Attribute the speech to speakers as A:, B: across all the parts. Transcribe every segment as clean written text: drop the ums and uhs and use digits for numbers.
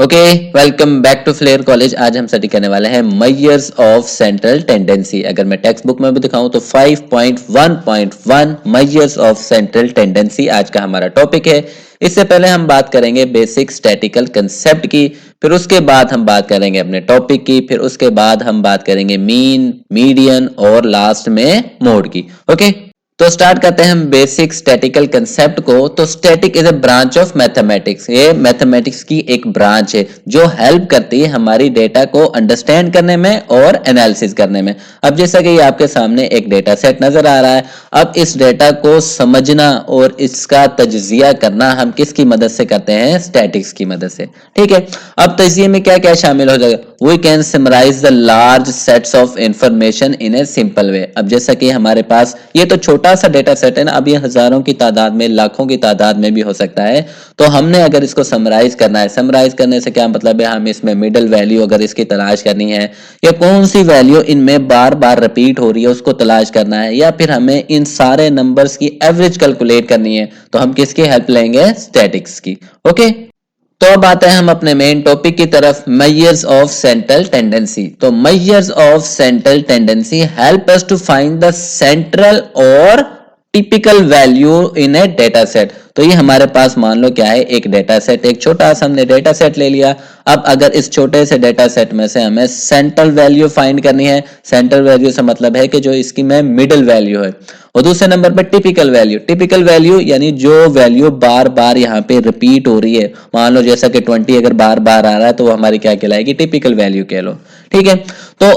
A: Okay, welcome back to Flair college. आज हम study करने वाले हैं मेजर्स ऑफ सेंट्रल टेंडेंसी। अगर मैं टेक्स्ट बुक में भी दिखाऊं तो 5.1.1 मेजर्स ऑफ सेंट्रल टेंडेंसी आज का हमारा टॉपिक है। इससे पहले हम बात करेंगे बेसिक स्टैटिकल कंसेप्ट की, फिर उसके बाद हम बात करेंगे अपने टॉपिक की, फिर उसके बाद हम बात करेंगे मीन, मीडियन और लास्ट में मोड की। ओके, तो स्टार्ट करते हैं हम बेसिक स्टैटिकल कंसेप्ट को। तो static is a branch of mathematics. ये मैथमेटिक्स की एक ब्रांच है जो हेल्प करती है हमारी डेटा को अंडरस्टैंड करने में और एनालिसिस करने में। अब जैसा कि आपके सामने एक डेटा सेट नजर आ रहा है, अब इस डेटा को समझना और इसका तज्जिया करना हम किसकी मदद से करते हैं? स्टैटिक्स की मदद से। ठीक है, अब तज्जिए में क्या क्या शामिल हो जाएगा? We can summarise the large sets of information in a simple way. अब जैसा कि हमारे पास ये तो छोटा सा डेटा सेट है ना, अब ये हजारों की तादाद में, लाखों की तादाद में भी हो सकता है। तो हमने अगर इसको समराइज करना है, समराइज करने से क्या मतलब है? हम इसमें मिडिल वैल्यू अगर इसकी तलाश करनी है, या कौन सी वैल्यू इनमें बार बार रिपीट हो रही है उसको तलाश करना है, या फिर हमें इन सारे नंबर्स की एवरेज कैलकुलेट करनी है, तो हम किसकी हेल्प लेंगे? स्टैटिक्स की। ओके, तो अब आते हैं हम अपने मेन टॉपिक की तरफ, मेजर्स ऑफ सेंट्रल टेंडेंसी। तो measures of central tendency help us to find the central और typical value in a data set. तो ये हमारे पास मान लो क्या है? एक डेटा सेट, एक छोटा सा हमने डेटा सेट ले लिया। अब अगर इस छोटे से डेटा सेट में से हमें सेंट्रल वैल्यू फाइंड करनी है, सेंट्रल वैल्यू से मतलब है कि जो इसकी में मिडिल वैल्यू है, और दूसरे नंबर पे टिपिकल वैल्यू। टिपिकल वैल्यू यानी जो वैल्यू बार बार यहाँ पे रिपीट हो रही है, मान लो जैसा कि 20 अगर बार बार आ रहा है तो वो हमारी क्या कहलाएगी? टिपिकल वैल्यू कह लो। ठीक है, तो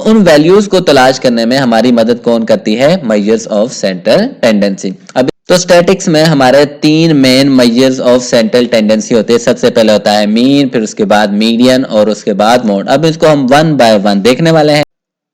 A: उन वैल्यूज को तलाश करने में हमारी मदद कौन करती है? Measures of central tendency. अब तो स्टैटिक्स में हमारे तीन main measures of central tendency होते हैं। सबसे पहले होता है मीन, फिर उसके बाद मीडियन और उसके बाद मोड। अब इसको हम वन बाय वन देखने वाले हैं।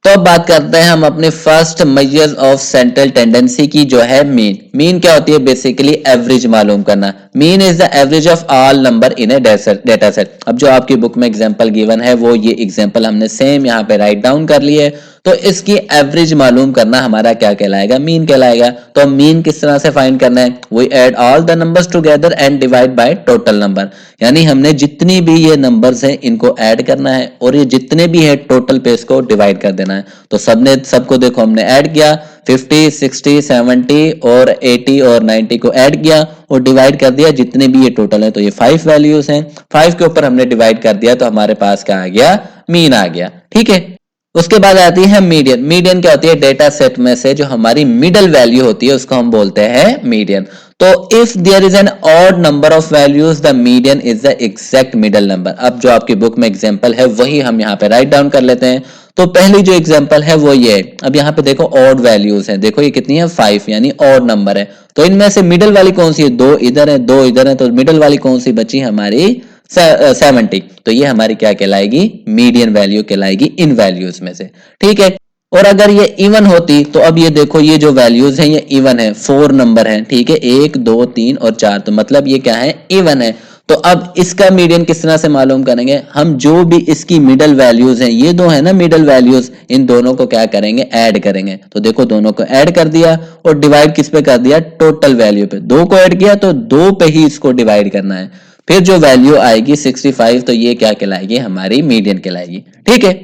A: तो अब बात करते हैं हम अपने first measures of central tendency की, जो है मीन। मीन क्या होती है? बेसिकली एवरेज मालूम करना। Mean is the average of all number in a data set. अब जो आपकी बुक में एग्जांपल गिवन है वो ये एग्जांपल हमने सेम यहाँ पे राइट डाउन कर लिए, तो इसकी एवरेज मालूम करना हमारा क्या कहलाएगा? मीन कहलाएगा। तो मीन किस तरह से फाइंड करना है? We add all the numbers together and divide by total number. यानी हमने जितनी भी ये नंबर्स हैं इनको ऐड करना है और ये जितने भी है टोटल पे इसको डिवाइड कर देना है। तो सबको देखो हमने ऐड किया, 50, 60, 70 और 80 और 90 को ऐड किया और डिवाइड कर दिया, जितने भी ये टोटल है। तो ये 5 वैल्यूज हैं, 5 के ऊपर हमने डिवाइड कर दिया, तो हमारे पास क्या आ गया? मीन आ गया। ठीक है, उसके बाद आती है मीडियन। मीडियन क्या होती है? डेटा सेट में से जो हमारी मिडिल वैल्यू होती है उसको हम बोलते हैं मीडियन। तो if there is an odd number of values, the median is the exact middle number. अब जो आपकी बुक में एग्जांपल है वही हम यहाँ पे राइट डाउन कर लेते हैं। तो पहली जो एग्जांपल है वो ये है। अब यहाँ पे देखो ऑड वैल्यूज है, देखो ये कितनी है? 5, यानी ऑड नंबर है। तो इनमें से मिडिल वाली कौन सी है? 2 इधर है, 2 इधर है, तो मिडिल वाली कौन सी बची? हमारी 70। तो ये हमारी क्या कहलाएगी? मीडियन वैल्यू कहलाएगी इन वैल्यूज में से। ठीक है, और अगर ये इवन होती तो अब ये देखो ये जो वैल्यूज हैं ये इवन है, 4 नंबर है। ठीक है, 1, 2, 3 और 4, तो मतलब ये क्या है? इवन है। तो अब इसका मीडियन किस तरह से मालूम करेंगे? हम जो भी इसकी मिडिल वैल्यूज हैं, ये दो है ना मिडिल वैल्यूज, इन दोनों को क्या करेंगे? ऐड करेंगे। तो देखो दोनों को ऐड कर दिया और डिवाइड किस पे कर दिया? टोटल वैल्यू पे। 2 को ऐड किया तो 2 पे ही इसको डिवाइड करना है। फिर जो वैल्यू आएगी 65, तो ये क्या कहलाएगी? हमारी मीडियन कहलाएगी। ठीक है,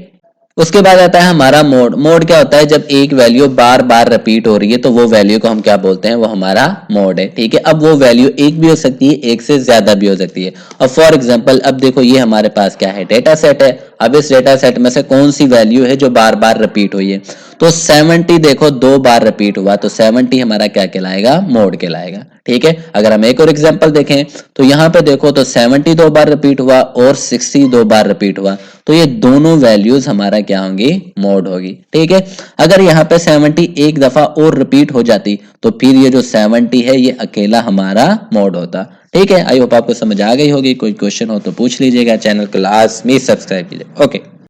A: उसके बाद आता है हमारा मोड। मोड क्या होता है? जब एक वैल्यू बार बार रिपीट हो रही है तो वो वैल्यू को हम क्या बोलते हैं? वो हमारा मोड है। ठीक है, अब वो वैल्यू एक भी हो सकती है, एक से ज्यादा भी हो सकती है। अब फॉर एग्जांपल अब देखो ये हमारे पास क्या है? डेटा सेट है। अब इस डेटा सेट में से कौन सी वैल्यू है जो बार बार रिपीट हुई है? तो 70 देखो 2 बार रिपीट हुआ, तो 70 हमारा क्या कहलाएगा? मोड कहलाएगा। ठीक है, अगर हम एक और एग्जांपल देखें तो यहाँ पे देखो तो 70 2 बार रिपीट हुआ और 60 2 बार रिपीट हुआ, तो ये दोनों वैल्यूज हमारा क्या होंगी? मोड होगी। ठीक है, अगर यहाँ पे 70 एक दफा और रिपीट हो जाती तो फिर ये जो 70 है ये अकेला हमारा मोड होता। ठीक है, आई होप आपको समझ आ गई होगी। कोई क्वेश्चन हो तो पूछ लीजिएगा। चैनल को लाजमी सब्सक्राइब कीजिए। ओके।